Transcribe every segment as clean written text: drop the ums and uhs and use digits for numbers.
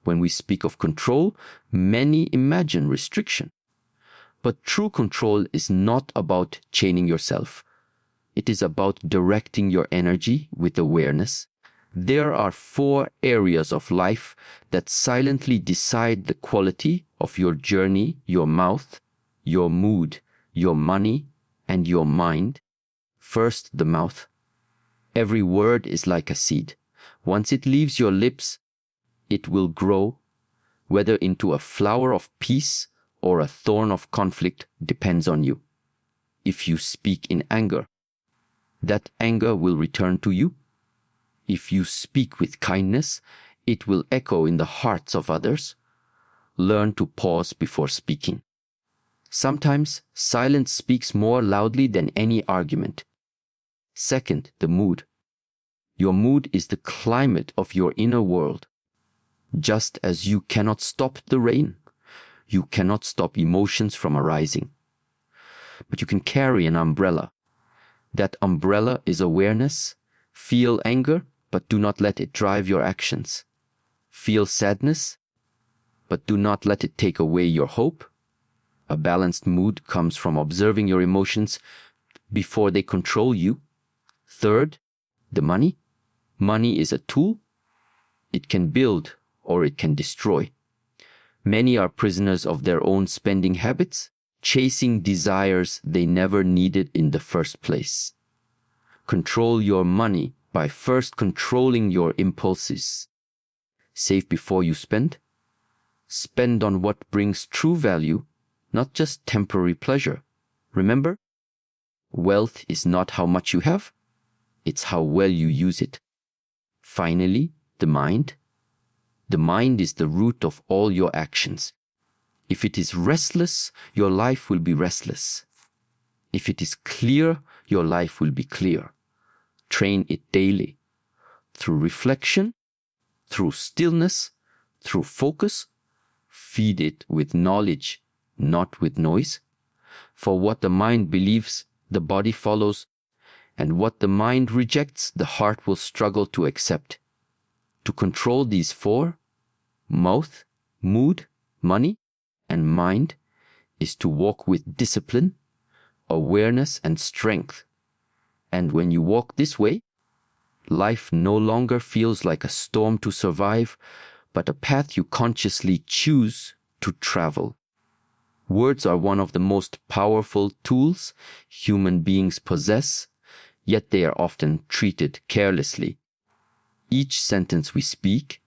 When we speak of control, many imagine restriction. But true control is not about chaining yourself. It is about directing your energy with awareness. There are 4 areas of life that silently decide the quality of your journey: your mouth, your mood, your money, and your mind. First, the mouth. Every word is like a seed. Once it leaves your lips, it will grow, whether into a flower of peace or a thorn of conflict depends on you. If you speak in anger, that anger will return to you. If you speak with kindness, it will echo in the hearts of others. Learn to pause before speaking. Sometimes silence speaks more loudly than any argument. Second, the mood. Your mood is the climate of your inner world. Just as you cannot stop the rain, you cannot stop emotions from arising. But you can carry an umbrella. That umbrella is awareness. Feel anger, but do not let it drive your actions. Feel sadness, but do not let it take away your hope. A balanced mood comes from observing your emotions before they control you. Third, the money. Money is a tool. It can build or it can destroy. Many are prisoners of their own spending habits, chasing desires they never needed in the first place. Control your money by first controlling your impulses. Save before you spend. Spend on what brings true value, not just temporary pleasure. Remember, wealth is not how much you have, it's how well you use it. Finally, the mind. The mind is the root of all your actions. If it is restless, your life will be restless. If it is clear, your life will be clear. Train it daily. Through reflection, through stillness, through focus. Feed it with knowledge, not with noise. For what the mind believes, the body follows, and what the mind rejects, the heart will struggle to accept. To control these 4, mouth, mood, money, and mind, is to walk with discipline, awareness, and strength. And when you walk this way, life no longer feels like a storm to survive, but a path you consciously choose to travel. Words are one of the most powerful tools human beings possess, yet they are often treated carelessly. Each sentence we speak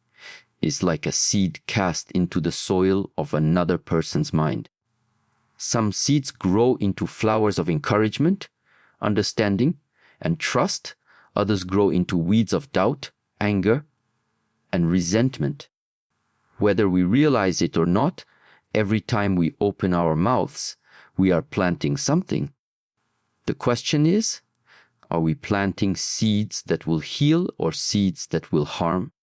is like a seed cast into the soil of another person's mind. Some seeds grow into flowers of encouragement, understanding, and trust. Others grow into weeds of doubt, anger, and resentment. Whether we realize it or not, every time we open our mouths, we are planting something. The question is, are we planting seeds that will heal or seeds that will harm?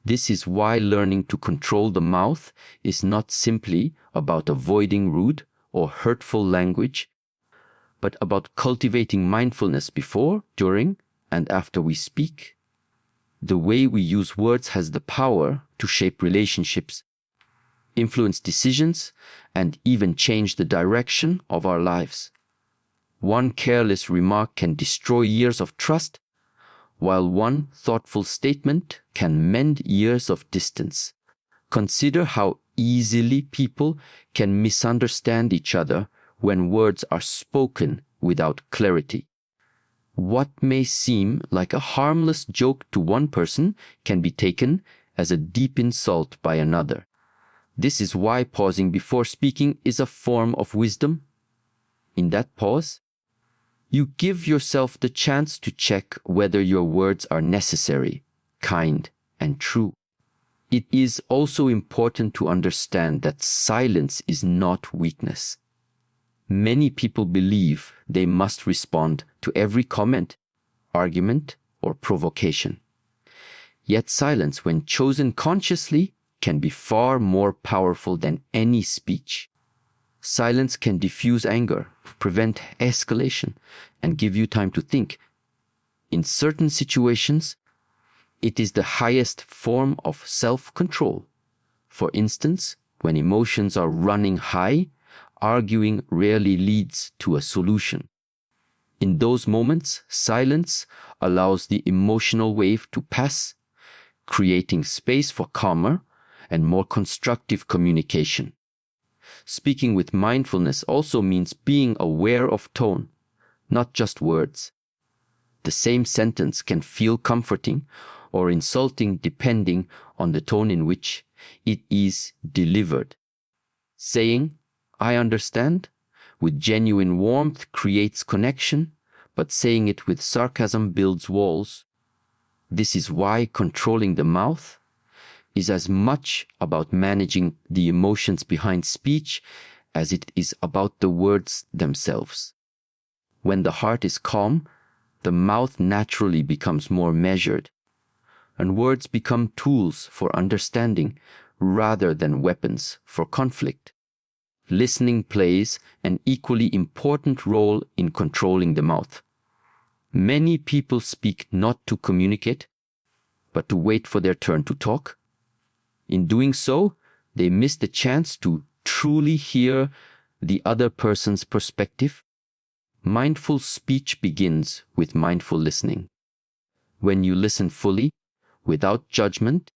This is why learning to control the mouth is not simply about avoiding rude or hurtful language, but about cultivating mindfulness before, during, and after we speak. The way we use words has the power to shape relationships, influence decisions, and even change the direction of our lives. One careless remark can destroy years of trust, while one thoughtful statement can mend years of distance. Consider how easily people can misunderstand each other when words are spoken without clarity. What may seem like a harmless joke to one person can be taken as a deep insult by another. This is why pausing before speaking is a form of wisdom. In that pause, you give yourself the chance to check whether your words are necessary, kind, and true. It is also important to understand that silence is not weakness. Many people believe they must respond to every comment, argument, or provocation. Yet silence, when chosen consciously, can be far more powerful than any speech. Silence can diffuse anger, prevent escalation, and give you time to think. In certain situations, it is the highest form of self-control. For instance, when emotions are running high, arguing rarely leads to a solution. In those moments, silence allows the emotional wave to pass, creating space for calmer and more constructive communication. Speaking with mindfulness also means being aware of tone, not just words. The same sentence can feel comforting or insulting depending on the tone in which it is delivered. Saying, "I understand," with genuine warmth creates connection, but saying it with sarcasm builds walls. This is why controlling the mouth is as much about managing the emotions behind speech as it is about the words themselves. When the heart is calm, the mouth naturally becomes more measured, and words become tools for understanding rather than weapons for conflict. Listening plays an equally important role in controlling the mouth. Many people speak not to communicate, but to wait for their turn to talk. In doing so, they miss the chance to truly hear the other person's perspective. Mindful speech begins with mindful listening. When you listen fully, without judgment,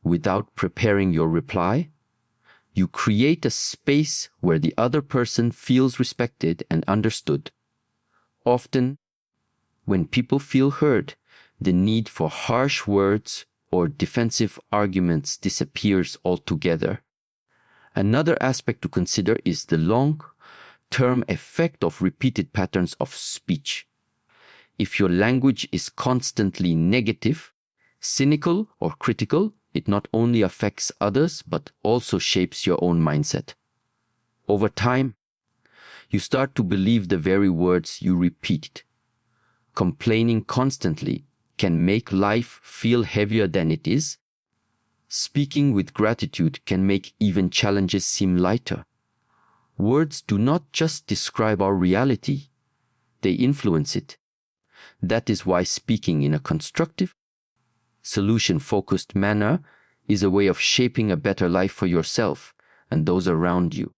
without preparing your reply, you create a space where the other person feels respected and understood. Often, when people feel heard, the need for harsh words or defensive arguments disappears altogether. Another aspect to consider is the long-term effect of repeated patterns of speech. If your language is constantly negative, cynical, or critical, it not only affects others but also shapes your own mindset. Over time, you start to believe the very words you repeat. Complaining constantly can make life feel heavier than it is. Speaking with gratitude can make even challenges seem lighter. Words do not just describe our reality, they influence it. That is why speaking in a constructive, solution-focused manner is a way of shaping a better life for yourself and those around you.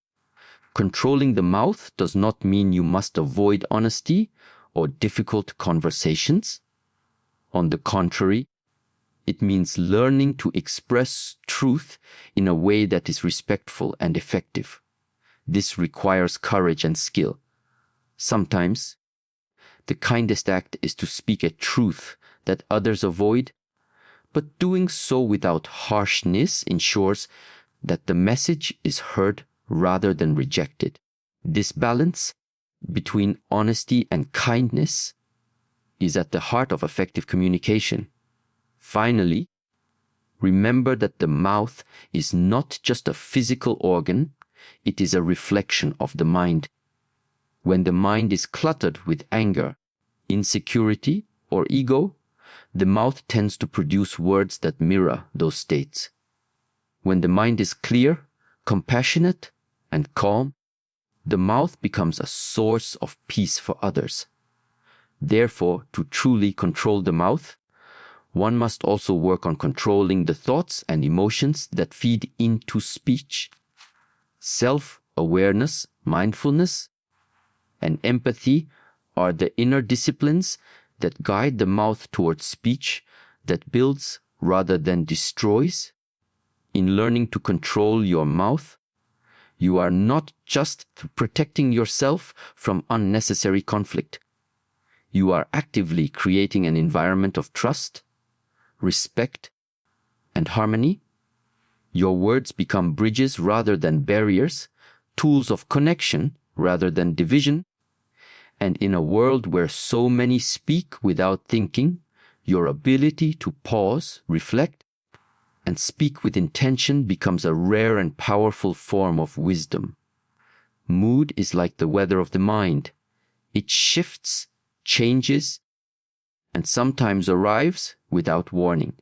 Controlling the mouth does not mean you must avoid honesty or difficult conversations. On the contrary, it means learning to express truth in a way that is respectful and effective. This requires courage and skill. Sometimes, the kindest act is to speak a truth that others avoid, but doing so without harshness ensures that the message is heard rather than rejected. This balance between honesty and kindness is at the heart of effective communication. Finally, remember that the mouth is not just a physical organ, it is a reflection of the mind. When the mind is cluttered with anger, insecurity, or ego, the mouth tends to produce words that mirror those states. When the mind is clear, compassionate, and calm, the mouth becomes a source of peace for others. Therefore, to truly control the mouth, one must also work on controlling the thoughts and emotions that feed into speech. Self-awareness, mindfulness, and empathy are the inner disciplines that guide the mouth towards speech that builds rather than destroys. In learning to control your mouth, you are not just protecting yourself from unnecessary conflict. You are actively creating an environment of trust, respect, and harmony. Your words become bridges rather than barriers, tools of connection rather than division. And in a world where so many speak without thinking, your ability to pause, reflect, and speak with intention becomes a rare and powerful form of wisdom. Mood is like the weather of the mind. It shifts, changes, and sometimes arrives without warning.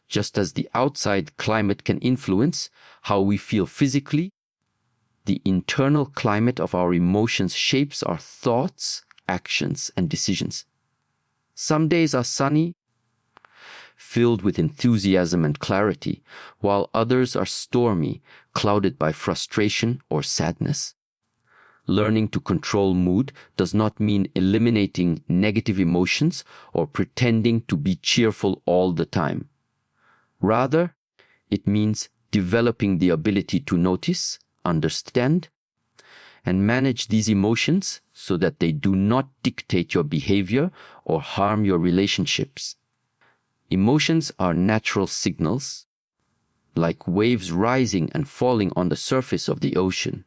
Just as the outside climate can influence how we feel physically, the internal climate of our emotions shapes our thoughts, actions, and decisions. Some days are sunny, filled with enthusiasm and clarity, while others are stormy, clouded by frustration or sadness. Learning to control mood does not mean eliminating negative emotions or pretending to be cheerful all the time. Rather, it means developing the ability to notice, understand, and manage these emotions so that they do not dictate your behavior or harm your relationships. Emotions are natural signals, like waves rising and falling on the surface of the ocean.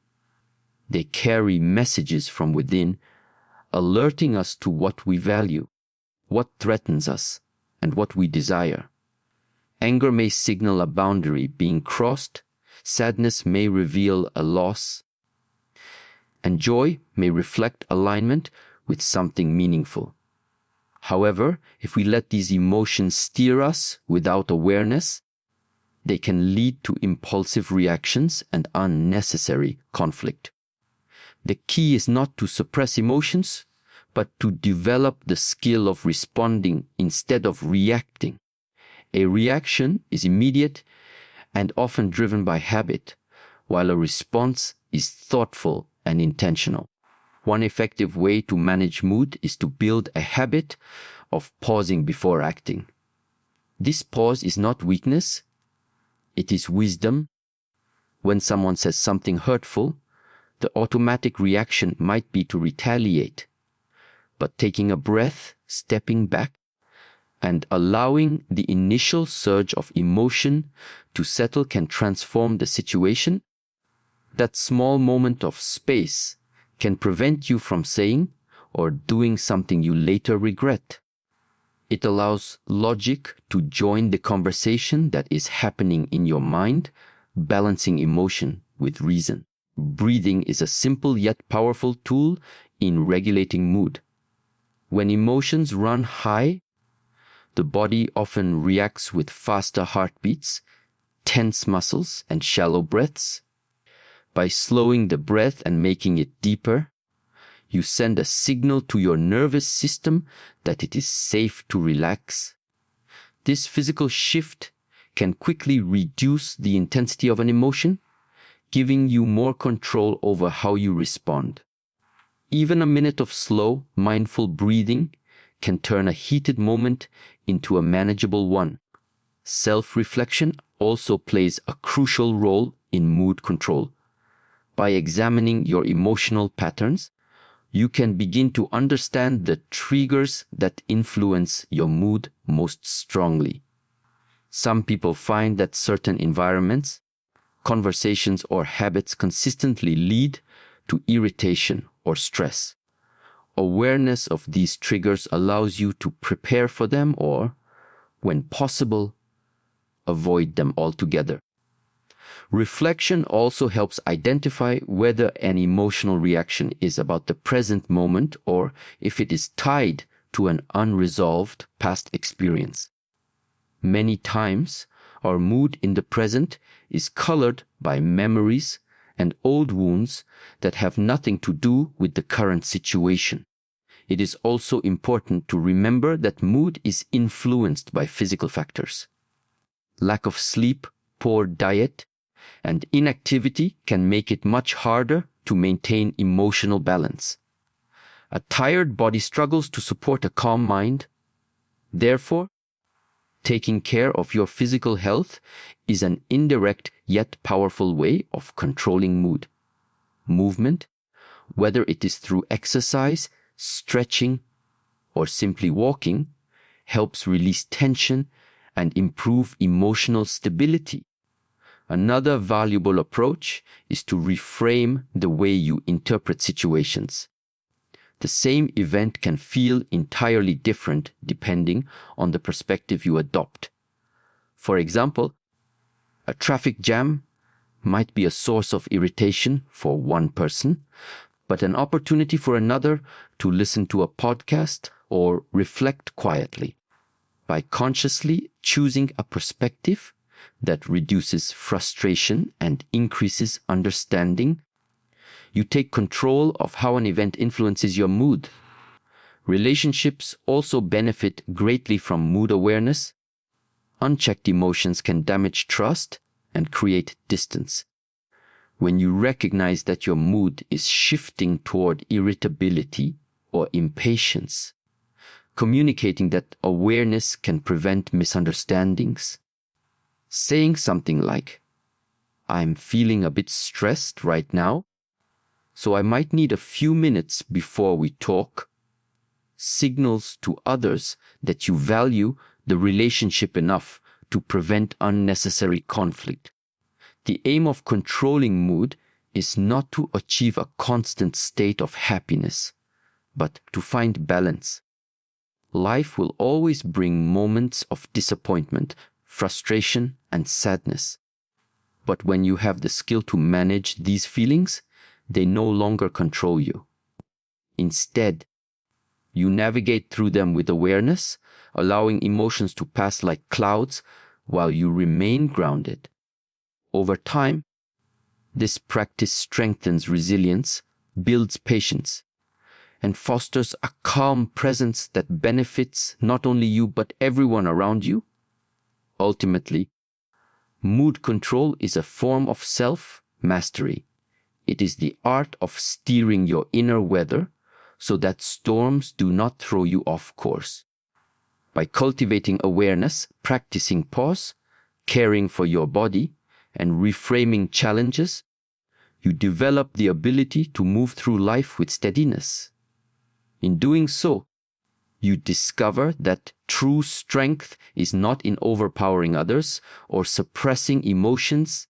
They carry messages from within, alerting us to what we value, what threatens us, and what we desire. Anger may signal a boundary being crossed, sadness may reveal a loss, and joy may reflect alignment with something meaningful. However, if we let these emotions steer us without awareness, they can lead to impulsive reactions and unnecessary conflict. The key is not to suppress emotions, but to develop the skill of responding instead of reacting. A reaction is immediate and often driven by habit, while a response is thoughtful and intentional. One effective way to manage mood is to build a habit of pausing before acting. This pause is not weakness, it is wisdom. When someone says something hurtful, the automatic reaction might be to retaliate. But taking a breath, stepping back, and allowing the initial surge of emotion to settle can transform the situation. That small moment of space can prevent you from saying or doing something you later regret. It allows logic to join the conversation that is happening in your mind, balancing emotion with reason. Breathing is a simple yet powerful tool in regulating mood. When emotions run high, the body often reacts with faster heartbeats, tense muscles, and shallow breaths. By slowing the breath and making it deeper, you send a signal to your nervous system that it is safe to relax. This physical shift can quickly reduce the intensity of an emotion, giving you more control over how you respond. Even a minute of slow, mindful breathing can turn a heated moment into a manageable one. Self-reflection also plays a crucial role in mood control. By examining your emotional patterns, you can begin to understand the triggers that influence your mood most strongly. Some people find that certain environments, conversations, or habits consistently lead to irritation or stress. Awareness of these triggers allows you to prepare for them or, when possible, avoid them altogether. Reflection also helps identify whether an emotional reaction is about the present moment or if it is tied to an unresolved past experience. Many times, our mood in the present is colored by memories and old wounds that have nothing to do with the current situation. It is also important to remember that mood is influenced by physical factors. Lack of sleep, poor diet, and inactivity can make it much harder to maintain emotional balance. A tired body struggles to support a calm mind. Therefore, taking care of your physical health is an indirect yet powerful way of controlling mood. Movement, whether it is through exercise, stretching, or simply walking, helps release tension and improve emotional stability. Another valuable approach is to reframe the way you interpret situations. The same event can feel entirely different depending on the perspective you adopt. For example, a traffic jam might be a source of irritation for one person, but an opportunity for another to listen to a podcast or reflect quietly. By consciously choosing a perspective that reduces frustration and increases understanding, you take control of how an event influences your mood. Relationships also benefit greatly from mood awareness. unchecked emotions can damage trust and create distance. When you recognize that your mood is shifting toward irritability or impatience, communicating that awareness can prevent misunderstandings. Saying something like, "I'm feeling a bit stressed right now, so I might need a few minutes before we talk," signals to others that you value the relationship enough to prevent unnecessary conflict. The aim of controlling mood is not to achieve a constant state of happiness, but to find balance. Life will always bring moments of disappointment, frustration, and sadness. But when you have the skill to manage these feelings, they no longer control you. Instead, you navigate through them with awareness, allowing emotions to pass like clouds while you remain grounded. Over time, this practice strengthens resilience, builds patience, and fosters a calm presence that benefits not only you but everyone around you. Ultimately, mood control is a form of self-mastery. It is the art of steering your inner weather so that storms do not throw you off course. By cultivating awareness, practicing pause, caring for your body, and reframing challenges, you develop the ability to move through life with steadiness. In doing so, you discover that true strength is not in overpowering others or suppressing emotions,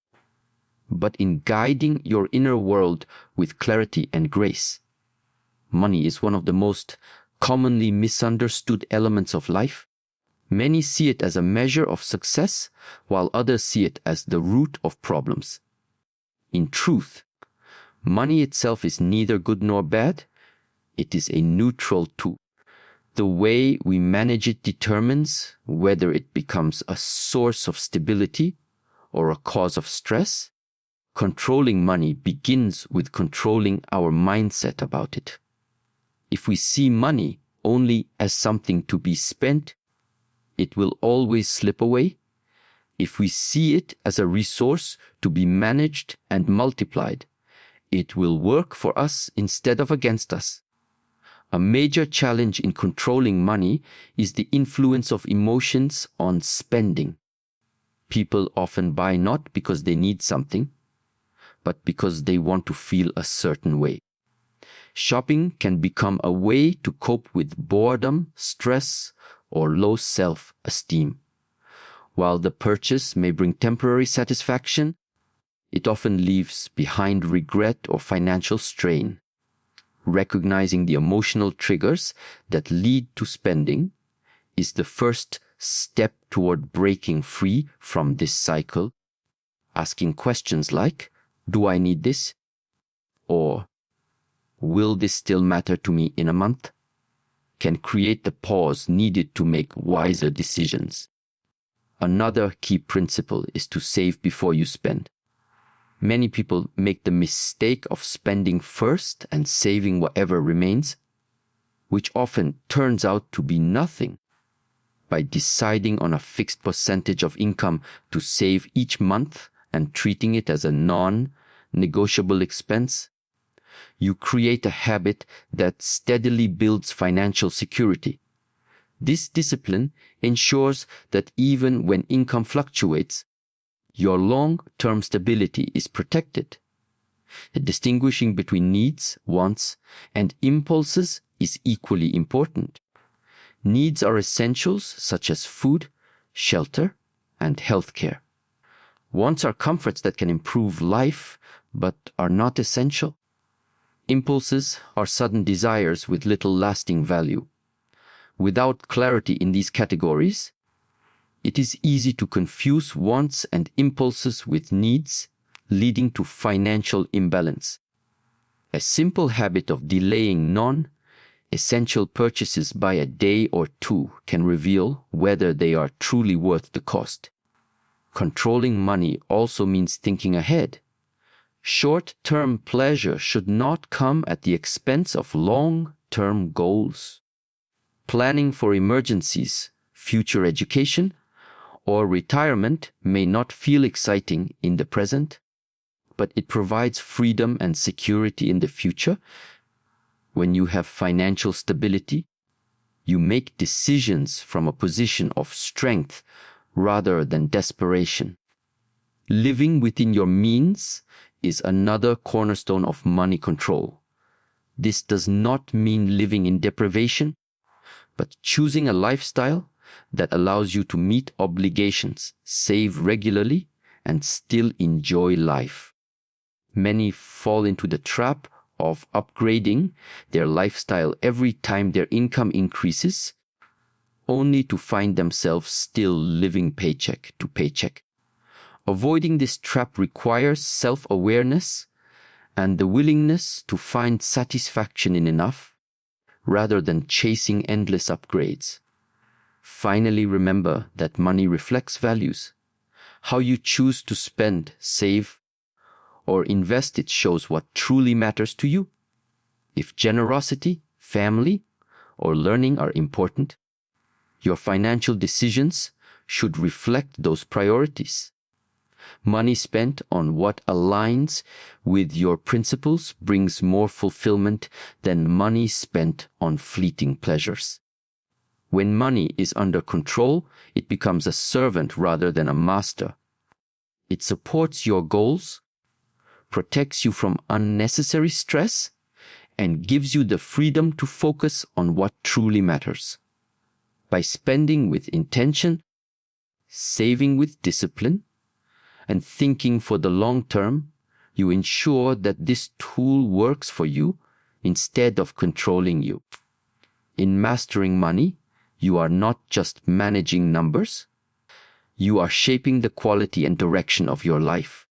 but in guiding your inner world with clarity and grace. Money is one of the most commonly misunderstood elements of life. Many see it as a measure of success, while others see it as the root of problems. In truth, money itself is neither good nor bad. It is a neutral tool. The way we manage it determines whether it becomes a source of stability or a cause of stress. Controlling money begins with controlling our mindset about it. If we see money only as something to be spent, it will always slip away. If we see it as a resource to be managed and multiplied, it will work for us instead of against us. A major challenge in controlling money is the influence of emotions on spending. People often buy not because they need something, but because they want to feel a certain way. Shopping can become a way to cope with boredom, stress, or low self-esteem. While the purchase may bring temporary satisfaction, it often leaves behind regret or financial strain. Recognizing the emotional triggers that lead to spending is the first step toward breaking free from this cycle. Asking questions like, "Do I need this?" or "Will this still matter to me in a month?" can create the pause needed to make wiser decisions. Another key principle is to save before you spend. Many people make the mistake of spending first and saving whatever remains, which often turns out to be nothing. By deciding on a fixed percentage of income to save each month and treating it as a non-negotiable expense, you create a habit that steadily builds financial security. This discipline ensures that even when income fluctuates, your long-term stability is protected. Distinguishing between needs, wants, and impulses is equally important. Needs are essentials such as food, shelter, and healthcare. Wants are comforts that can improve life but are not essential. Impulses are sudden desires with little lasting value. Without clarity in these categories, it is easy to confuse wants and impulses with needs, leading to financial imbalance. A simple habit of delaying non-essential purchases by a day or two can reveal whether they are truly worth the cost. Controlling money also means thinking ahead. Short-term pleasure should not come at the expense of long-term goals. Planning for emergencies, future education, or retirement may not feel exciting in the present, but it provides freedom and security in the future. When you have financial stability, you make decisions from a position of strength rather than desperation. Living within your means is another cornerstone of money control. This does not mean living in deprivation, but choosing a lifestyle that allows you to meet obligations, save regularly, and still enjoy life. Many fall into the trap of upgrading their lifestyle every time their income increases, only to find themselves still living paycheck to paycheck. Avoiding this trap requires self-awareness and the willingness to find satisfaction in enough, rather than chasing endless upgrades. Finally, remember that money reflects values. How you choose to spend, save, or invest it shows what truly matters to you. If generosity, family, or learning are important, your financial decisions should reflect those priorities. Money spent on what aligns with your principles brings more fulfillment than money spent on fleeting pleasures. When money is under control, it becomes a servant rather than a master. It supports your goals, protects you from unnecessary stress, and gives you the freedom to focus on what truly matters. By spending with intention, saving with discipline, and thinking for the long term, you ensure that this tool works for you instead of controlling you. In mastering money, you are not just managing numbers, you are shaping the quality and direction of your life.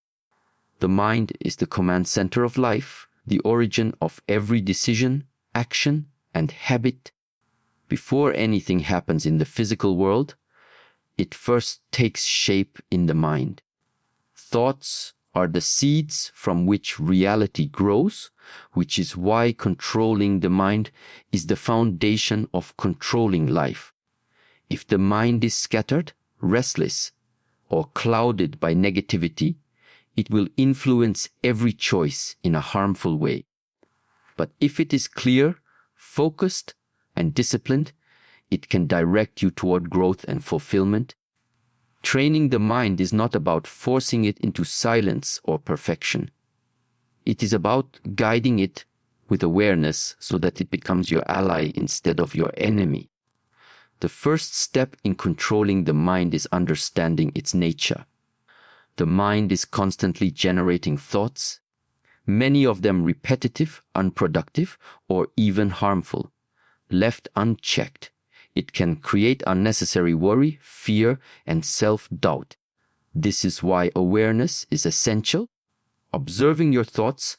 The mind is the command center of life, the origin of every decision, action, and habit. Before anything happens in the physical world, it first takes shape in the mind. Thoughts are the seeds from which reality grows, which is why controlling the mind is the foundation of controlling life. If the mind is scattered, restless, or clouded by negativity, it will influence every choice in a harmful way. But if it is clear, focused, and disciplined, it can direct you toward growth and fulfillment. Training the mind is not about forcing it into silence or perfection. It is about guiding it with awareness so that it becomes your ally instead of your enemy. The first step in controlling the mind is understanding its nature. The mind is constantly generating thoughts, many of them repetitive, unproductive, or even harmful. Left unchecked, it can create unnecessary worry, fear, and self-doubt. This is why awareness is essential. Observing your thoughts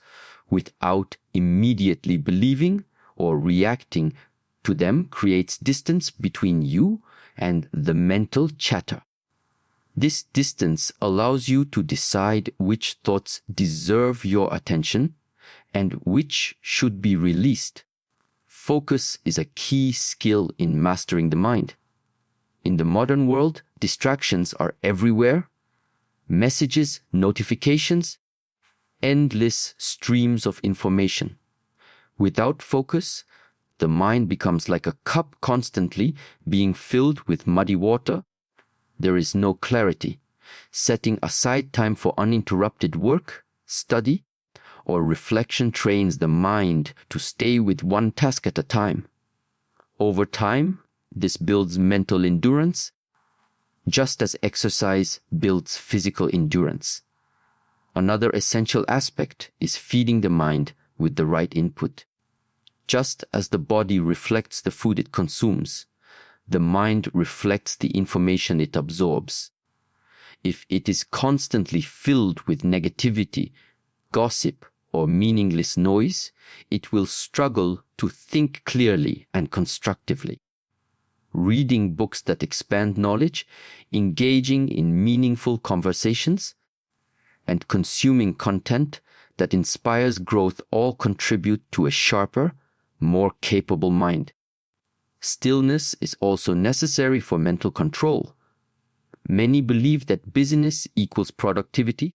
without immediately believing or reacting to them creates distance between you and the mental chatter. This distance allows you to decide which thoughts deserve your attention and which should be released. Focus is a key skill in mastering the mind. In the modern world, distractions are everywhere. Messages, notifications, endless streams of information. Without focus, the mind becomes like a cup constantly being filled with muddy water. There is no clarity. Setting aside time for uninterrupted work, study, or reflection trains the mind to stay with one task at a time. Over time, this builds mental endurance, just as exercise builds physical endurance. Another essential aspect is feeding the mind with the right input. Just as the body reflects the food it consumes, the mind reflects the information it absorbs. If it is constantly filled with negativity, gossip, or meaningless noise, it will struggle to think clearly and constructively. Reading books that expand knowledge, engaging in meaningful conversations, and consuming content that inspires growth all contribute to a sharper, more capable mind. Stillness is also necessary for mental control. Many believe that busyness equals productivity,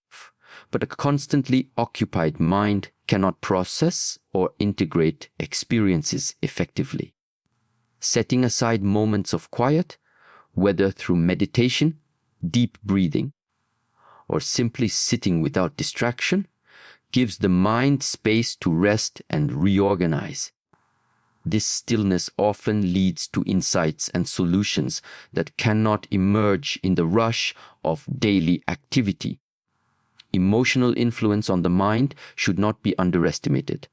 but a constantly occupied mind cannot process or integrate experiences effectively. Setting aside moments of quiet, whether through meditation, deep breathing, or simply sitting without distraction, gives the mind space to rest and reorganize. This stillness often leads to insights and solutions that cannot emerge in the rush of daily activity. Emotional influence on the mind should not be underestimated.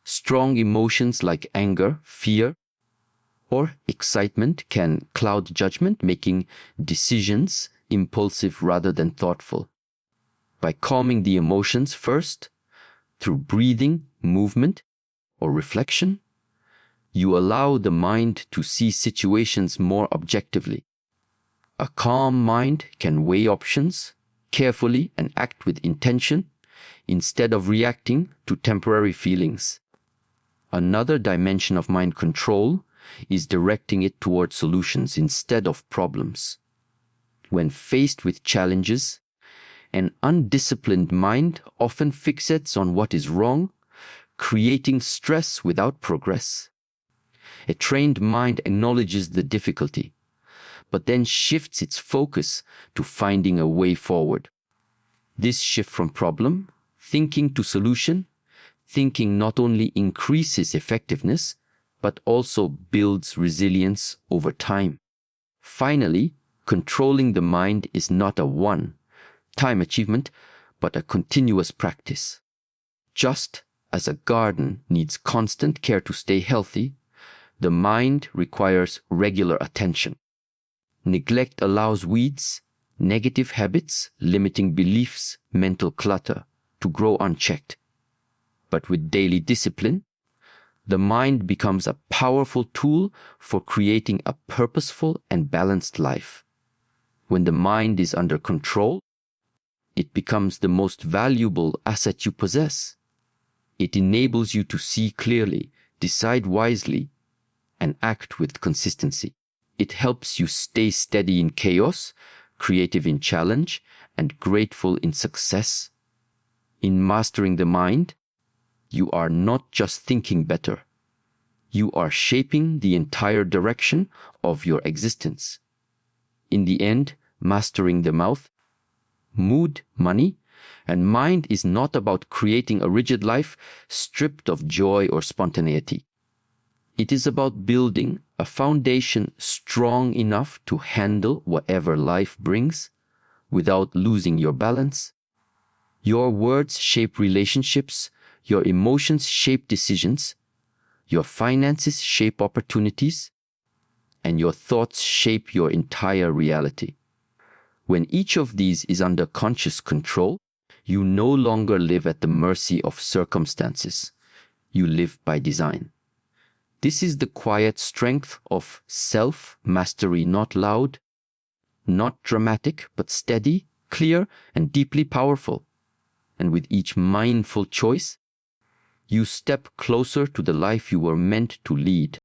Strong emotions like anger, fear, or excitement can cloud judgment, making decisions impulsive rather than thoughtful. By calming the emotions first, through breathing, movement, or reflection, you allow the mind to see situations more objectively. A calm mind can weigh options carefully and act with intention instead of reacting to temporary feelings. Another dimension of mind control is directing it toward solutions instead of problems. When faced with challenges, an undisciplined mind often fixates on what is wrong, creating stress without progress. A trained mind acknowledges the difficulty, but then shifts its focus to finding a way forward. This shift from problem thinking to solution thinking not only increases effectiveness, but also builds resilience over time. Finally, controlling the mind is not a one-time achievement, but a continuous practice. Just as a garden needs constant care to stay healthy, the mind requires regular attention. Neglect allows weeds, negative habits, limiting beliefs, mental clutter to grow unchecked. But with daily discipline, the mind becomes a powerful tool for creating a purposeful and balanced life. When the mind is under control, it becomes the most valuable asset you possess. It enables you to see clearly, decide wisely, and act with consistency. It helps you stay steady in chaos, creative in challenge, and grateful in success. In mastering the mind, you are not just thinking better. You are shaping the entire direction of your existence. In the end, mastering the mouth, mood, money, and mind is not about creating a rigid life stripped of joy or spontaneity. It is about building a foundation strong enough to handle whatever life brings without losing your balance. Your words shape relationships, your emotions shape decisions, your finances shape opportunities, and your thoughts shape your entire reality. When each of these is under conscious control, you no longer live at the mercy of circumstances. You live by design. This is the quiet strength of self-mastery, not loud, not dramatic, but steady, clear, and deeply powerful. And with each mindful choice, you step closer to the life you were meant to lead.